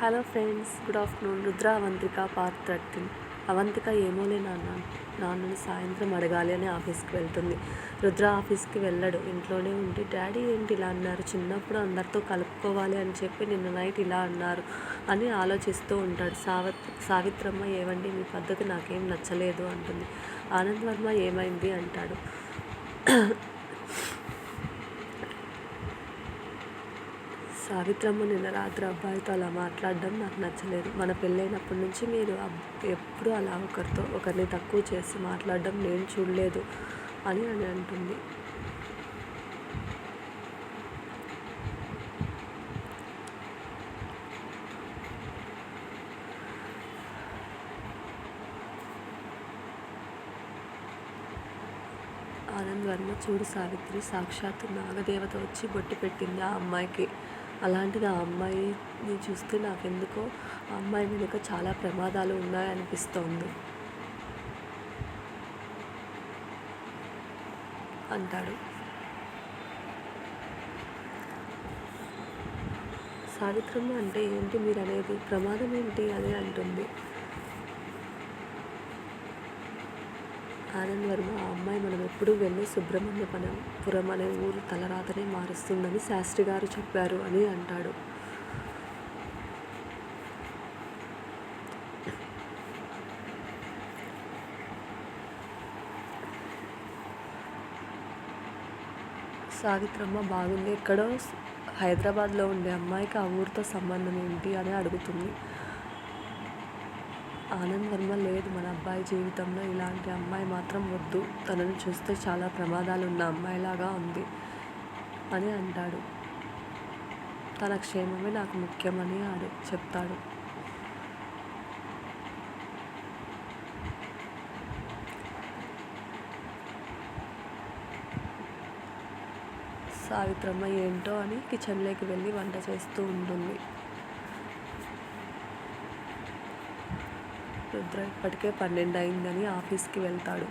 Hello friends, good afternoon. Rudra Avantika part 13. Avantika ఏమోలే నాన్నని సాయంత్రం అడగాలి అని ఆఫీస్కి వెళ్తుంది. రుద్ర ఆఫీస్కి వెళ్ళడు, ఇంట్లోనే ఉండి డాడీ ఏంటి ఇలా అన్నారు, చిన్నప్పుడు అందరితో కలుపుకోవాలి అని చెప్పి నిన్న నైట్ ఇలా అన్నారు అని ఆలోచిస్తూ ఉంటాడు. సావిత్రమ్మ ఏవండి మీ పద్ధతి నాకేం నచ్చలేదు అంటుంది. ఆనంద్ వర్మ ఏమైంది అంటాడు. సావిత్రమ్మ నిన్న రాత్రి అబ్బాయితో అలా మాట్లాడడం నాకు నచ్చలేదు. మన పెళ్ళైనప్పటి నుంచి మీరు ఎప్పుడు అలా ఒకరిని తక్కువ చేసి మాట్లాడడం నేను చూడలేదు అని అంటుంది. ఆనంద్ వర్మ చూడు సావిత్రి, సాక్షాత్తు నాగదేవత వచ్చి బొట్టు పెట్టింది ఆ అమ్మాయికి. అలాంటిది ఆ అమ్మాయిని చూస్తే నాకెందుకో ఆ అమ్మాయి వెనుక చాలా ప్రమాదాలు ఉన్నాయనిపిస్తోంది అంటాడు. సావిత్రమ్మ అంటే ఏంటి మీరు అనేది, ప్రమాదం ఏంటి అని అంటుంది. ఆనంద్ వర్మ ఆ అమ్మాయి మనం ఎప్పుడూ వెళ్ళి సుబ్రహ్మణ్యపురం అనే ఊరు తలరాతనే మారుస్తుందని శాస్త్రి గారు చెప్పారు అని అంటాడు. సావిత్రమ్మ బాగుంది, ఎక్కడో హైదరాబాద్లో ఉండే అమ్మాయికి ఆ ఊరితో సంబంధం ఏంటి అని అడుగుతుంది. ఆనంద్ వర్మ లేదు, మన అబ్బాయి జీవితంలో ఇలాంటి అమ్మాయి మాత్రం వద్దు, తనను చూస్తే చాలా ప్రమాదాలు ఉన్న అమ్మాయిలాగా ఉంది అని అంటాడు. తన క్షేమమే నాకు ముఖ్యమని చెప్తాడు. సావిత్రమ్మ ఏంటో అని కిచెన్లోకి వెళ్ళి వంట చేస్తూ ఉంటుంది. రుద్ర ఇప్పటికే 12 అయిందని ఆఫీస్కి వెళ్తాడు.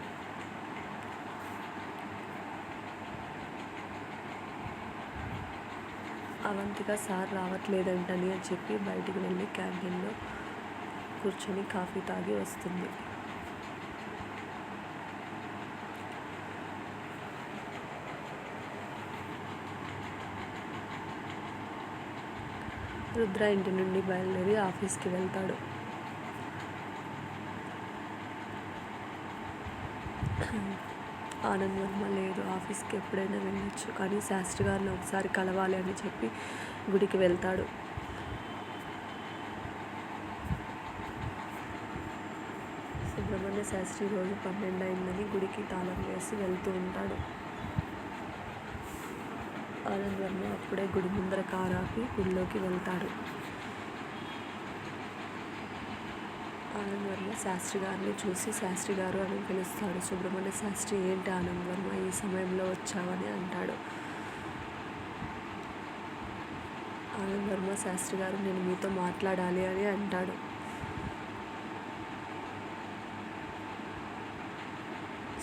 అవంతిక సార్ రావట్లేదంటని అని చెప్పి బయటికి వెళ్ళి క్యాంటీన్లో కూర్చొని కాఫీ తాగి వస్తుంది. రుద్ర ఇంటి నుండి బయలుదేరి ఆఫీస్కి వెళ్తాడు. ఆనంద్ వర్మ లేదు, ఆఫీస్కి ఎప్పుడైనా వెళ్ళొచ్చు, కానీ శాస్త్రి గారిని ఒకసారి కలవాలి అని చెప్పి గుడికి వెళ్తాడు. సుబ్రహ్మణ్య శాస్త్రి రోజు 12 అయిందని గుడికి తాళం వేసి వెళ్తూ ఉంటాడు. ఆనంద్ వర్మ అప్పుడే గుడి ముందర కారు ఆపి గుడిలోకి వెళ్తాడు. ఆనంద్ వర్మ శాస్త్రి గారిని చూసి శాస్త్రి గారు అని పిలుస్తాడు. సుబ్రహ్మణ్య శాస్త్రి ఏంటి ఆనంద్ వర్మ ఈ సమయంలో వచ్చావని అంటాడు. ఆనంద్ వర్మ శాస్త్రి గారు నేను మీతో మాట్లాడాలి అని అంటాడు.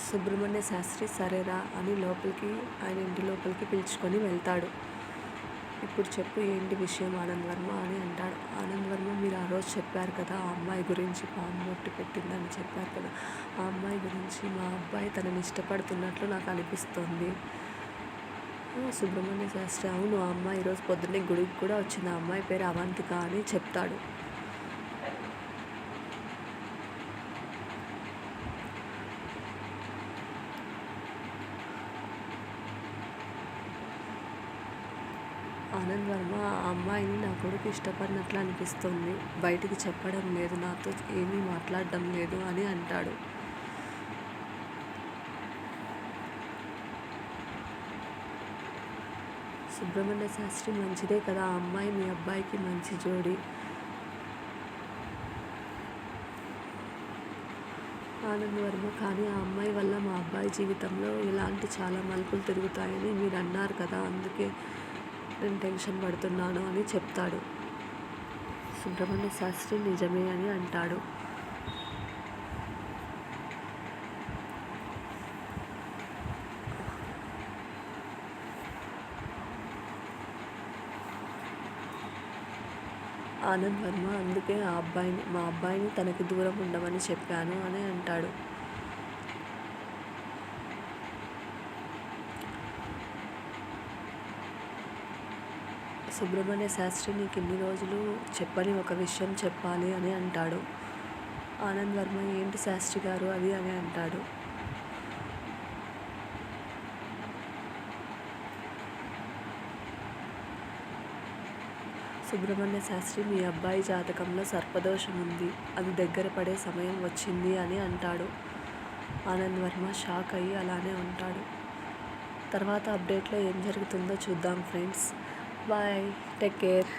సుబ్రహ్మణ్య శాస్త్రి సరేరా అని ఆయన ఇంటి లోపలికి పిలుచుకొని వెళ్తాడు. ఇప్పుడు చెప్పు ఏంటి విషయం ఆనంద్ వర్మ అని అంటాడు. ఆనంద్ వర్మ మీరు ఆ రోజు చెప్పారు కదా ఆ అమ్మాయి గురించి, పాము బొట్టు పెట్టిందని చెప్పారు కదా, ఆ అమ్మాయి గురించి మా అబ్బాయి తనని ఇష్టపడుతున్నట్లు నాకు అనిపిస్తోంది. సుబ్రహ్మణ్య శాస్త్రి అవును, ఆ అమ్మాయి ఈరోజు పొద్దున్నే గుడికి కూడా వచ్చింది, ఆ అమ్మాయి పేరు అవంతిక అని చెప్తాడు. ఆనంద్ వర్మ ఆ అమ్మాయిని నా కొడుకు ఇష్టపడినట్లు అనిపిస్తుంది, బయటికి చెప్పడం లేదు, నాతో ఏమీ మాట్లాడడం లేదు అని అంటాడు. సుబ్రహ్మణ్య శాస్త్రి మంచిదే కదా, ఆ అమ్మాయి మీ అబ్బాయికి మంచి జోడి. ఆనంద్ వర్మ కానీ ఆ అమ్మాయి వల్ల మా అబ్బాయి జీవితంలో ఇలాంటి చాలా మలుపులు తిరుగుతాయని మీరు అన్నారు కదా, అందుకే నేను టెన్షన్ పడుతున్నాను అని చెప్తాడు. సుబ్రహ్మణ్య శాస్త్రి నిజమే అని అంటాడు. ఆనంద్ వర్మ అందుకే మా అబ్బాయిని తనకి దూరం ఉండమని చెప్పాను అని అంటాడు. సుబ్రహ్మణ్య శాస్త్రి నీకు ఇన్ని రోజులు చెప్పని ఒక విషయం చెప్పాలి అని అంటాడు. ఆనంద్ వర్మ ఏంటి శాస్త్రి గారు అది అని అంటాడు. సుబ్రహ్మణ్య శాస్త్రి మీ అబ్బాయి జాతకంలో సర్పదోషం ఉంది, అది దగ్గర పడే సమయం వచ్చింది అని అంటాడు. ఆనంద్ వర్మ షాక్ అయ్యి అలానే ఉంటాడు. తర్వాత అప్డేట్లో ఏం జరుగుతుందో చూద్దాం ఫ్రెండ్స్. Bye, take care.